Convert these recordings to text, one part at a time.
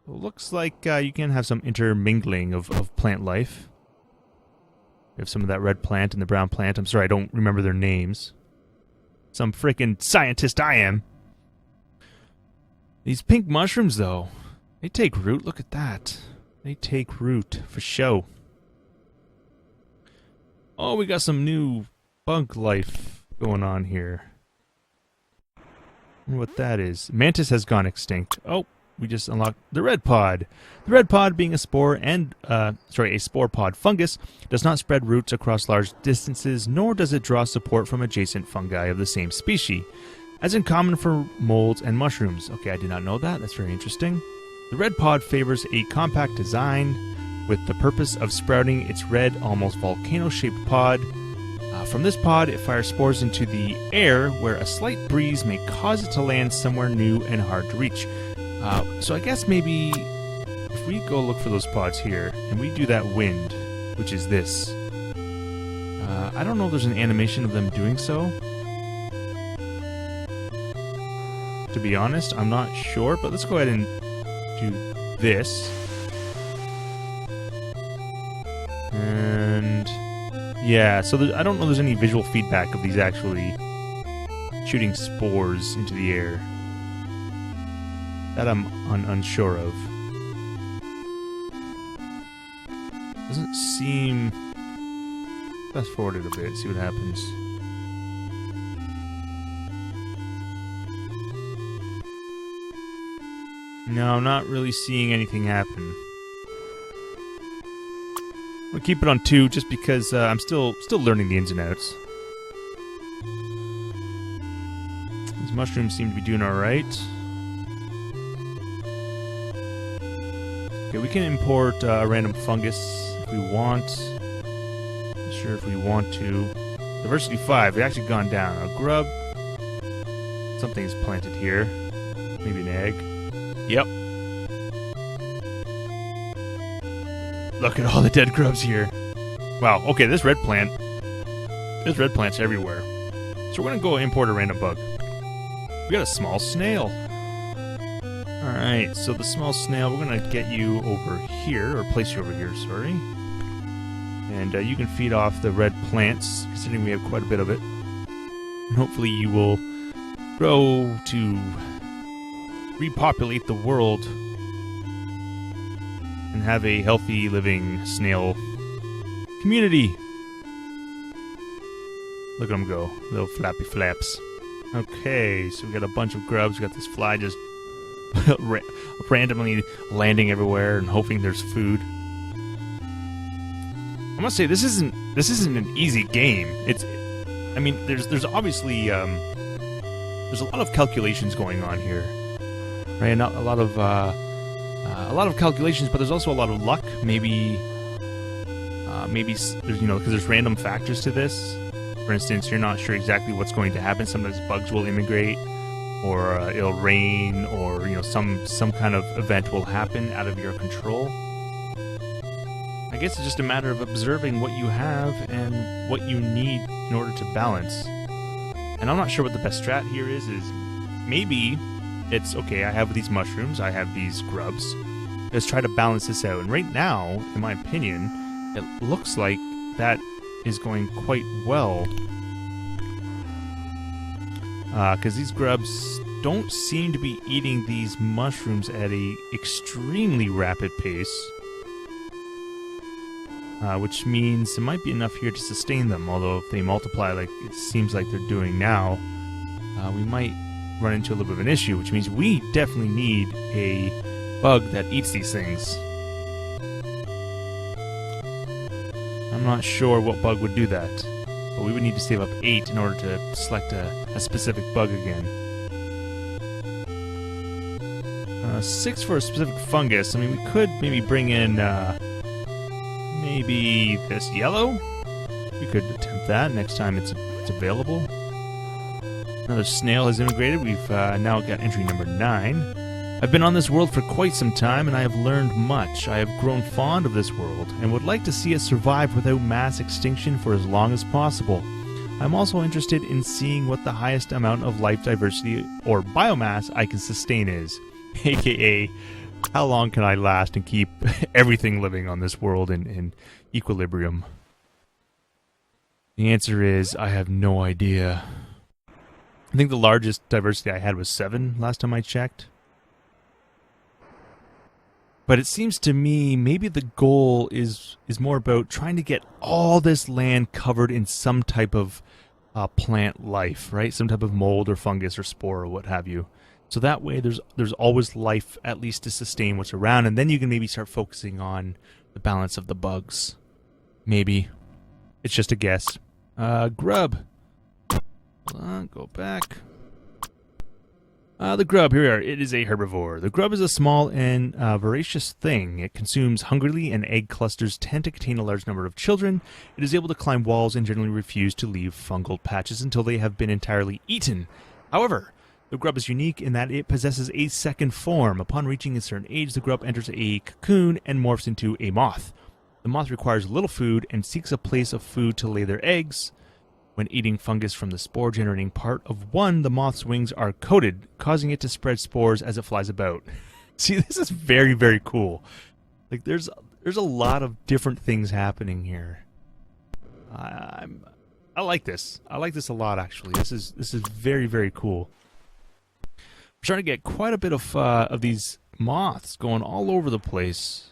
So it looks like you can have some intermingling of plant life. We have some of that red plant and the brown plant. I'm sorry, I don't remember their names. Some freaking scientist I am. These pink mushrooms, though, they take root. Look at that. They take root for show. Oh, we got some new bug life going on here. I wonder what that is. Mantis has gone extinct. Oh, we just unlocked the red pod. The red pod, being a spore and a spore pod fungus, does not spread roots across large distances, nor does it draw support from adjacent fungi of the same species, as in common for molds and mushrooms. Okay, I did not know that. That's very interesting. The red pod favors a compact design with the purpose of sprouting its red, almost volcano-shaped pod. From this pod, it fires spores into the air, where a slight breeze may cause it to land somewhere new and hard to reach. So I guess maybe if we go look for those pods here, and we do that wind, which is this. I don't know if there's an animation of them doing so. To be honest, I'm not sure, but let's go ahead and do this. And yeah, so I don't know if there's any visual feedback of these actually shooting spores into the air. That I'm unsure of. Doesn't seem... Fast forward it a bit, see what happens. No, I'm not really seeing anything happen. I'm gonna keep it on 2 just because I'm still learning the ins and outs. These mushrooms seem to be doing alright. Okay, we can import a random fungus if we want. Not sure if we want to. Diversity 5, we've actually gone down. A grub. Something's planted here. Maybe an egg. Yep. Look at all the dead grubs here. Wow, okay, this red plant. There's red plants everywhere. So we're gonna go import a random bug. We got a small snail. Alright, so the small snail, we're gonna get you over here, or place you over here, sorry. And you can feed off the red plants, considering we have quite a bit of it. And hopefully you will grow to repopulate the world and have a healthy living snail community. Look at them go, little flappy flaps. Okay, so we got a bunch of grubs, we got this fly just randomly landing everywhere and hoping there's food. I must say this isn't an easy game. I mean, there's obviously there's a lot of calculations going on here, right? Not a lot of calculations, but there's also a lot of luck. Maybe there's because there's random factors to this. For instance, you're not sure exactly what's going to happen. Sometimes bugs will immigrate, or it'll rain, or some kind of event will happen out of your control. I guess it's just a matter of observing what you have and what you need in order to balance. And I'm not sure what the best strat here is maybe it's, okay, I have these mushrooms, I have these grubs, let's try to balance this out. And right now, in my opinion, it looks like that is going quite well. Because these grubs don't seem to be eating these mushrooms at a extremely rapid pace. Which means it might be enough here to sustain them, although if they multiply like it seems like they're doing now, we might run into a little bit of an issue, which means we definitely need a bug that eats these things. I'm not sure what bug would do that, but we would need to save up 8 in order to select a specific bug again. 6 for a specific fungus. I mean, we could maybe bring in maybe this yellow. We could attempt that next time it's available. Another snail has immigrated. We've now got entry number 9. I've been on this world for quite some time, and I have learned much. I have grown fond of this world, and would like to see it survive without mass extinction for as long as possible. I'm also interested in seeing what the highest amount of life diversity or biomass I can sustain is, aka How long can I last and keep everything living on this world in equilibrium? The answer is, I have no idea. I think the largest diversity I had was 7 last time I checked. But it seems to me maybe the goal is more about trying to get all this land covered in some type of plant life, right? Some type of mold or fungus or spore or what have you. So that way there's always life at least to sustain what's around, and then you can maybe start focusing on the balance of the bugs. Maybe. It's just a guess. Grub. Hold on, go back. The grub, here we are. It is a herbivore. The grub is a small and voracious thing. It consumes hungrily, and egg clusters tend to contain a large number of children. It is able to climb walls and generally refuse to leave fungal patches until they have been entirely eaten. However, the grub is unique in that it possesses a second form. Upon reaching a certain age, the grub enters a cocoon and morphs into a moth. The moth requires little food and seeks a place of food to lay their eggs. When eating fungus from the spore-generating part of one, the moth's wings are coated, causing it to spread spores as it flies about. See, this is very, very cool. Like, there's a lot of different things happening here. I like this. I like this a lot, actually. This is very, very cool. I'm starting to get quite a bit of these moths going all over the place.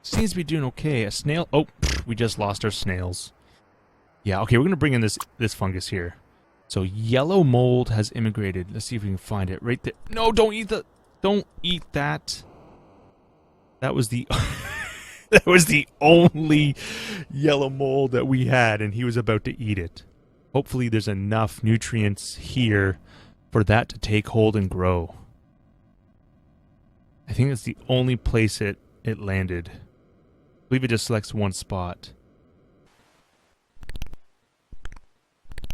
Seems to be doing okay. A snail. Oh, we just lost our snails. Yeah, okay, we're going to bring in this fungus here. So yellow mold has immigrated. Let's see if we can find it right there. No, don't eat that. That was the that was the only yellow mold that we had, and he was about to eat it. Hopefully there's enough nutrients here for that to take hold and grow. I think it's the only place it landed. I believe it just selects one spot.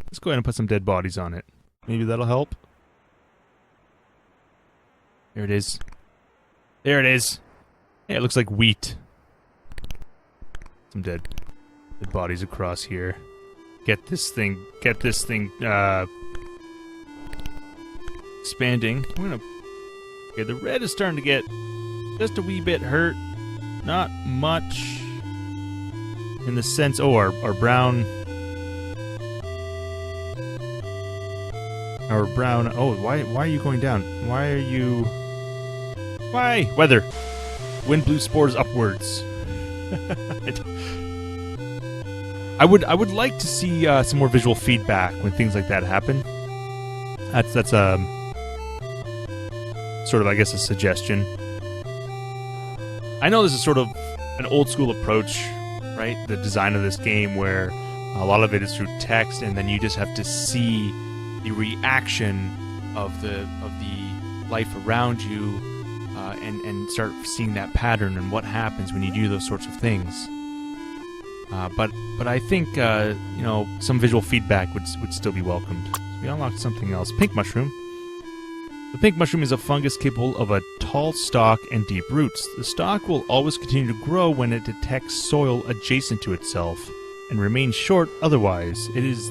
Let's go ahead and put some dead bodies on it. Maybe that'll help. There it is. There it is. Yeah, it looks like wheat. Some dead bodies across here. Get this thing expanding. Okay, the red is starting to get just a wee bit hurt. Not much in the sense, our brown. Our brown. Oh, why are you going down? Why? Weather. Wind blew spores upwards. I would like to see some more visual feedback when things like that happen. That's sort of, I guess, a suggestion. I know this is sort of an old school approach, right? The design of this game where a lot of it is through text, and then you just have to see the reaction of the life around you, and start seeing that pattern and what happens when you do those sorts of things. But I think some visual feedback would still be welcomed. So we unlocked something else. Pink mushroom. The pink mushroom is a fungus capable of a tall stalk and deep roots. The stalk will always continue to grow when it detects soil adjacent to itself, and remains short otherwise. It is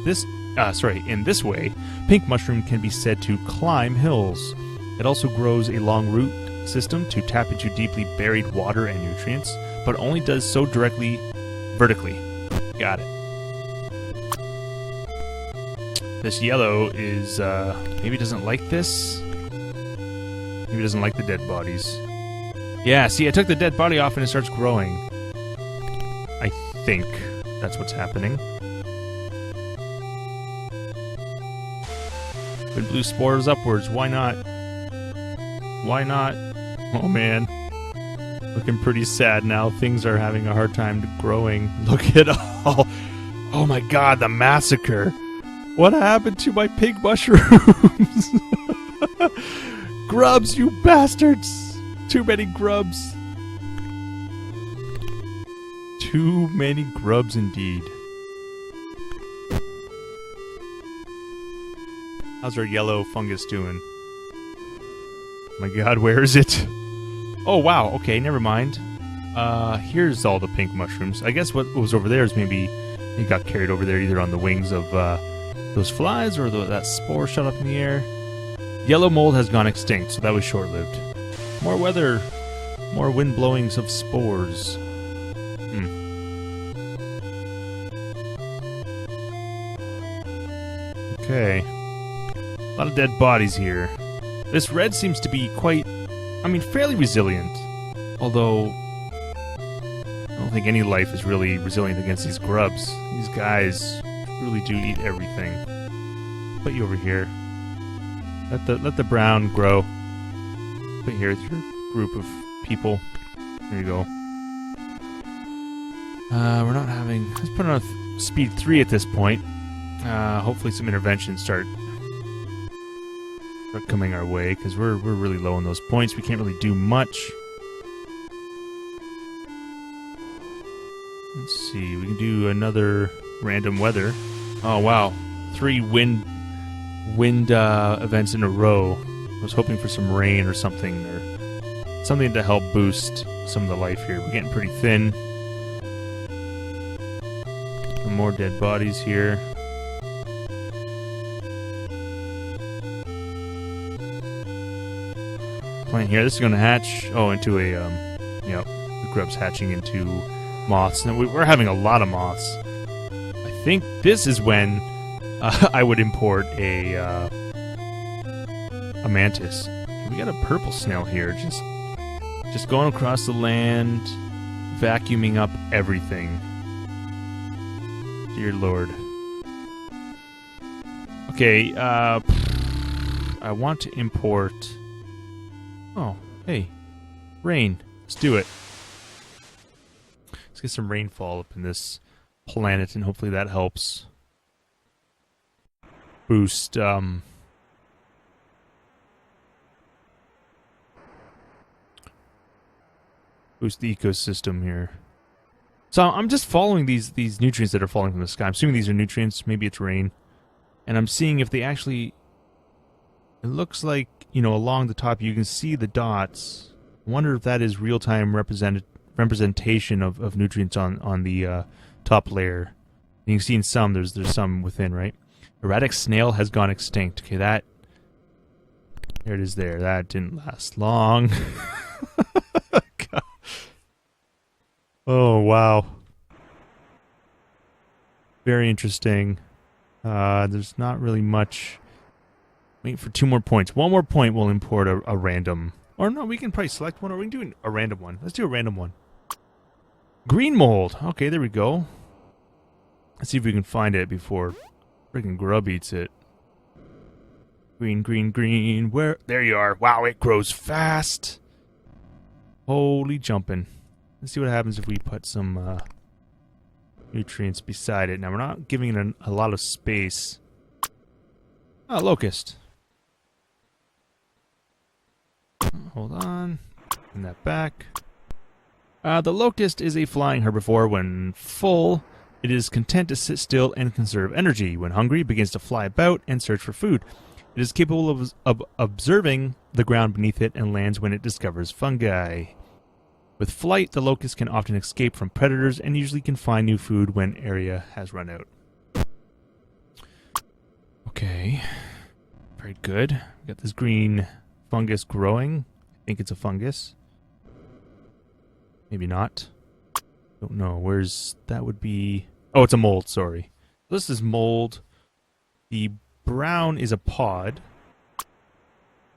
in this way, pink mushroom can be said to climb hills. It also grows a long root system to tap into deeply buried water and nutrients, but only does so vertically. Got it. This yellow is, maybe doesn't like this. Maybe doesn't like the dead bodies. Yeah, see, I took the dead body off and it starts growing. I think that's what's happening. Wind blew spores upwards. Why not? Why not? Oh man. Looking pretty sad now. Things are having a hard time growing. Look at all. Oh my god, the massacre. What happened to my pink mushrooms? Grubs, you bastards. Too many grubs. Too many grubs indeed. How's our yellow fungus doing? Oh my god, where is it? Oh wow, okay, never mind. Here's all the pink mushrooms. I guess what was over there is maybe it got carried over there either on the wings of those flies or that spore shot up in the air. Yellow mold has gone extinct, so that was short-lived. More weather. More wind blowings of spores. Okay. A lot of dead bodies here. This red seems to be quite, fairly resilient. Although, I don't think any life is really resilient against these grubs. These guys really do eat everything. Put you over here. Let the brown grow. Put here, it's your group of people. There you go. We're not having... Let's put on speed 3 at this point. Hopefully some interventions start coming our way, because we're really low on those points. We can't really do much. Let's see, we can do another random weather. Oh wow, 3 wind events in a row. I was hoping for some rain or something to help boost some of the life here. We're getting pretty thin. Some more dead bodies here. Plant here. This is going to hatch. Oh, into a the grub's hatching into moths. And we're having a lot of moths. I think this is when I would import a mantis. We got a purple snail here, just going across the land, vacuuming up everything. Dear Lord. Okay, I want to import... Oh, hey. Rain. Let's do it. Let's get some rainfall up in this planet, and hopefully that helps boost, boost the ecosystem here. So I'm just following these nutrients that are falling from the sky. I'm assuming these are nutrients. Maybe it's rain. And I'm seeing if they actually... It looks like, along the top you can see the dots. I wonder if that is real-time representation of nutrients on the top layer. You can see in some, there's some within, right? Erratic snail has gone extinct. Okay, there it is there. That didn't last long. Oh, wow. Very interesting. There's not really much... Waiting for 2 more points. 1 more point will import a random... Or no, we can probably select one, or we can do a random one. Let's do a random one. Green mold. Okay, there we go. Let's see if we can find it before freaking grub eats it. Green, green, green. Where? There you are. Wow, it grows fast. Holy jumping. Let's see what happens if we put some nutrients beside it. Now, we're not giving it a lot of space. Oh, locust. Hold on. Bring that back. The locust is a flying herbivore. When full, it is content to sit still and conserve energy. When hungry, it begins to fly about and search for food. It is capable of observing the ground beneath it and lands when it discovers fungi. With flight, the locust can often escape from predators and usually can find new food when area has run out. Okay. Very good. We got this green fungus growing. I think it's a fungus. Maybe not. Don't know. Where's... That would be... Oh, it's a mold, sorry. This is mold. The brown is a pod.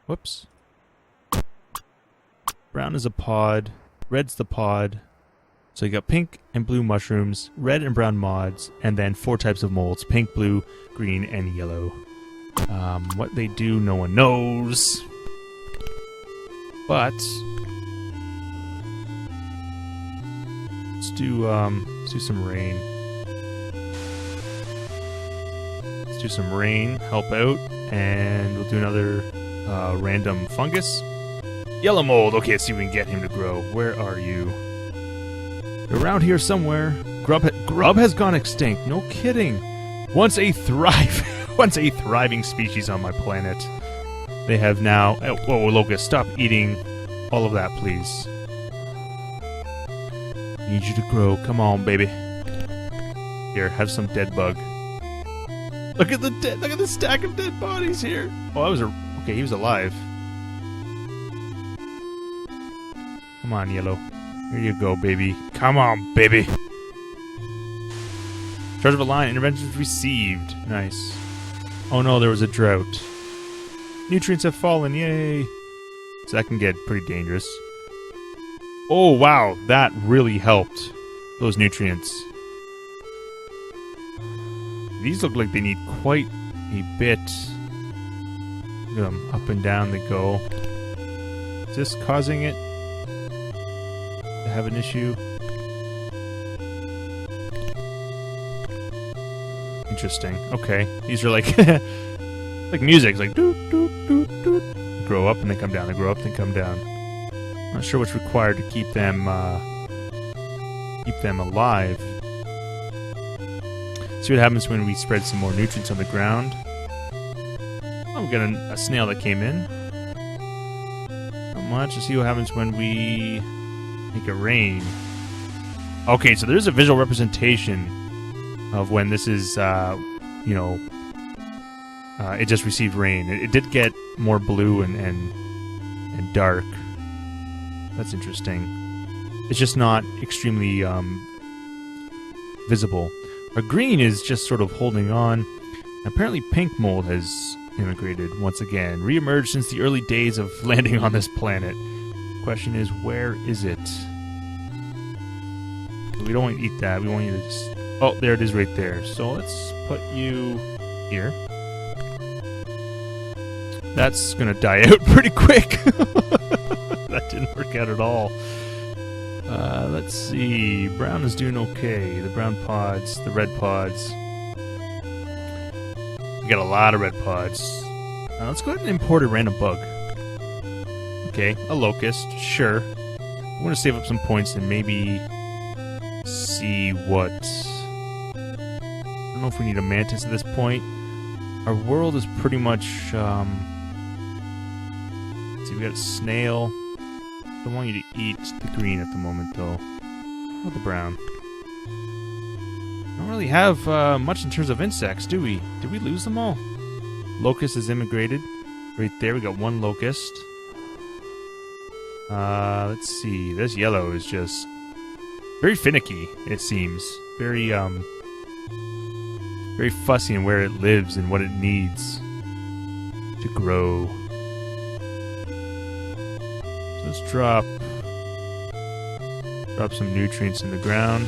Whoops. Brown is a pod. Red's the pod. So you got pink and blue mushrooms, red and brown mods, and then 4 types of molds. Pink, blue, green, and yellow. What they do, no one knows. But... Let's do some rain. Let's do some rain, help out, and we'll do another random fungus. Yellow mold. Okay, let's see if we can get him to grow. Where are you? You're around here somewhere. Grub has gone extinct. No kidding. Once a thriving species on my planet. They have now... Oh, whoa, locust, stop eating all of that, please. Need you to grow. Come on, baby. Here, have some dead bug. Look at the stack of dead bodies here. Oh, okay, he was alive. Come on, yellow. Here you go, baby. Come on, baby. Charge of a line. Interventions received. Nice. Oh no, there was a drought. Nutrients have fallen. Yay. So that can get pretty dangerous. Oh, wow. That really helped. Those nutrients. These look like they need quite a bit. Look at them. Up and down they go. Is this causing it to have an issue? Interesting. Okay. These are like like music. It's like doot doot doot doot. They grow up and they come down. They grow up and they come down. Not sure what's required to keep them alive. See what happens when we spread some more nutrients on the ground. Oh, we got a snail that came in. Not much. Let's see what happens when we make it rain. Okay, so there's a visual representation of when this is, it just received rain. It did get more blue and dark. That's interesting. It's just not extremely visible. Our green is just sort of holding on. Apparently pink mold has immigrated once again. Re-emerged since the early days of landing on this planet. Question is, where is it? We don't want to eat that. We want you to just... Oh, there it is right there. So let's put you here. That's going to die out pretty quick. That didn't work out at all. Let's see. Brown is doing okay. The brown pods, the red pods. We got a lot of red pods. Let's go ahead and import a random bug. Okay, a locust. Sure. I want to save up some points and maybe see what... I don't know if we need a mantis at this point. Our world is pretty much... let's see, we got a snail. I don't want you to eat the green at the moment, though. Or the brown. Don't really have much in terms of insects, do we? Did we lose them all? Locust has immigrated. Right there, we got one locust. Let's see. This yellow is just very finicky, it seems. Very, very fussy in where it lives and what it needs to grow. So let's drop some nutrients in the ground.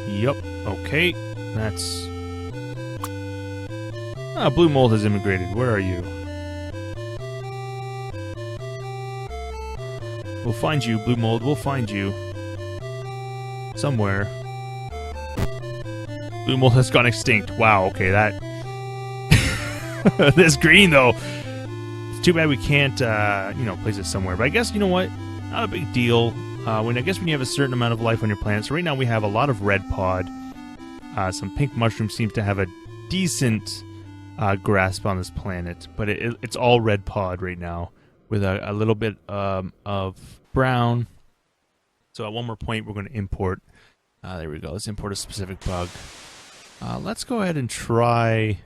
Yup. Okay. That's... blue mold has immigrated. Where are you? We'll find you, blue mold. We'll find you. Somewhere. Blue mold has gone extinct. Wow, okay, that... This green, though. It's too bad we can't, place it somewhere. But I guess, you know what? Not a big deal. When you have a certain amount of life on your planet. So right now we have a lot of red pod. Some pink mushrooms seem to have a decent grasp on this planet. But it's all red pod right now. With a little bit of brown. So at one more point we're going to import. There we go. Let's import a specific bug. Let's go ahead and try...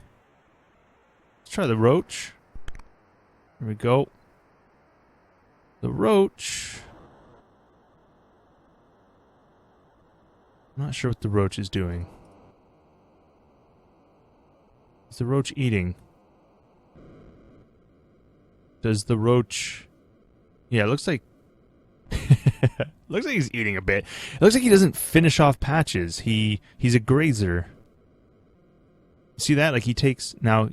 Let's try the roach. There we go. The roach... I'm not sure what the roach is doing. Is the roach eating? Does the roach... Yeah, it looks like... looks like he's eating a bit. It looks like he doesn't finish off patches. He's a grazer. See that? Like he takes... Now...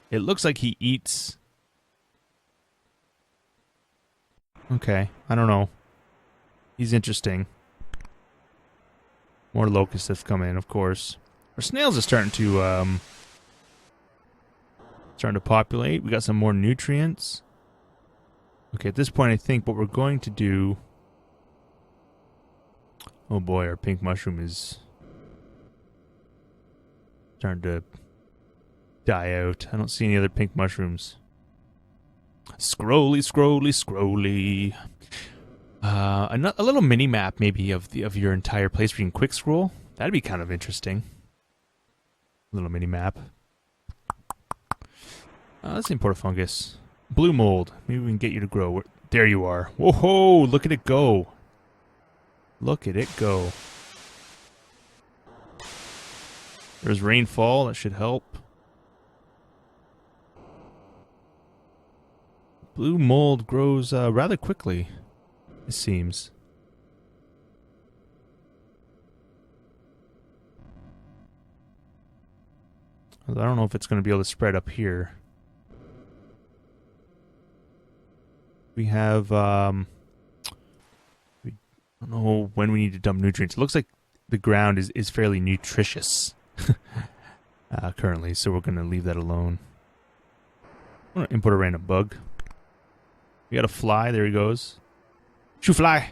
It looks like he eats... Okay, I don't know. He's interesting. More locusts have come in, of course. Our snails are starting to populate. We got some more nutrients. Okay, at this point, I think what we're going to do... Oh boy, our pink mushroom is starting to die out. I don't see any other pink mushrooms. Scrolly, scrolly, scrolly. A little mini map maybe of your entire place where you can quick scroll. That'd be kind of interesting. A little mini map. Let's import a fungus. Blue mold. Maybe we can get you to grow. There you are. Whoa, look at it go. Look at it go. There's rainfall. That should help. Blue mold grows rather quickly, it seems. I don't know if it's going to be able to spread up here. We have, we don't know when we need to dump nutrients. It looks like the ground is fairly nutritious currently, so we're going to leave that alone. I'm going to input a random bug. We got a fly, there he goes. Shoo fly!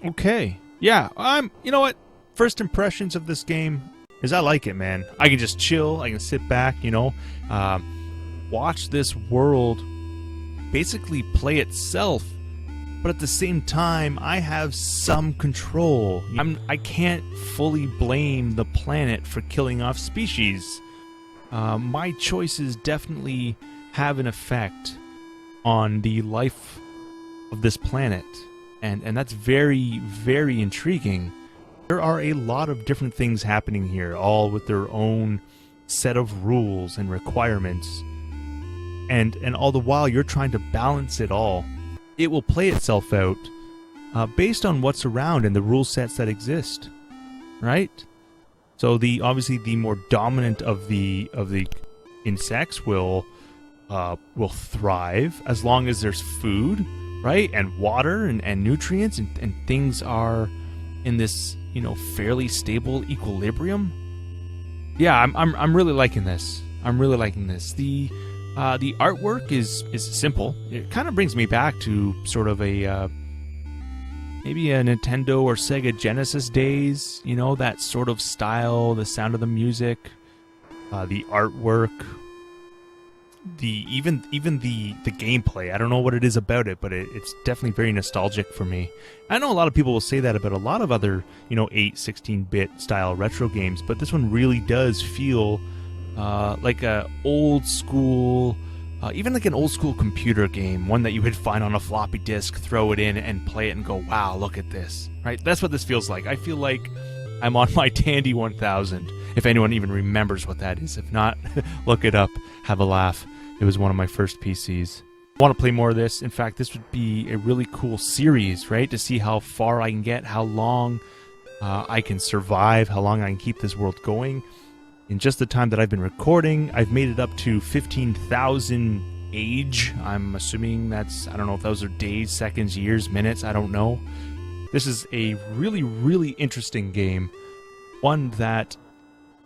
Okay, yeah, you know what? First impressions of this game is I like it, man. I can just chill, I can sit back, you know, watch this world basically play itself, but at the same time, I have some control. I can't fully blame the planet for killing off species. My choices definitely have an effect on the life of this planet, and that's very, very intriguing. There are a lot of different things happening here, all with their own set of rules and requirements. And all the while you're trying to balance it all. It will play itself out based on what's around and the rule sets that exist, right? So obviously the more dominant of the insects will thrive as long as there's food, right, and water and nutrients and things are in this, you know, fairly stable equilibrium. Yeah, I'm really liking this. I'm really liking this. The artwork is simple. It kind of brings me back to sort of a maybe a Nintendo or Sega Genesis days. You know, that sort of style, the sound of the music, the artwork, even the gameplay. I don't know what it is about it, but it's definitely very nostalgic for me. I know a lot of people will say that about a lot of other, you know, 16-bit style retro games, but this one really does feel like a old school, even like an old school computer game, one that you would find on a floppy disk, throw it in and play it and go, wow, look at this, right? That's what this feels like. I feel like I'm on my Tandy 1000, if anyone even remembers what that is. If not, look it up, have a laugh. It was one of my first PCs. I want to play more of this. In fact, this would be a really cool series, right? To see how far I can get, how long I can survive, how long I can keep this world going. In just the time that I've been recording, I've made it up to 15,000 age. I'm assuming that's, I don't know if those are days, seconds, years, minutes, I don't know. This is a really, really interesting game. One that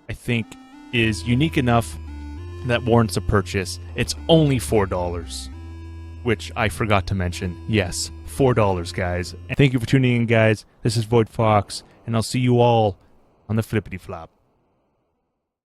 I think is unique enough that warrants a purchase. It's only $4, which I forgot to mention. Yes, $4, guys. And thank you for tuning in, guys. This is Void Fox, and I'll see you all on the flippity flop.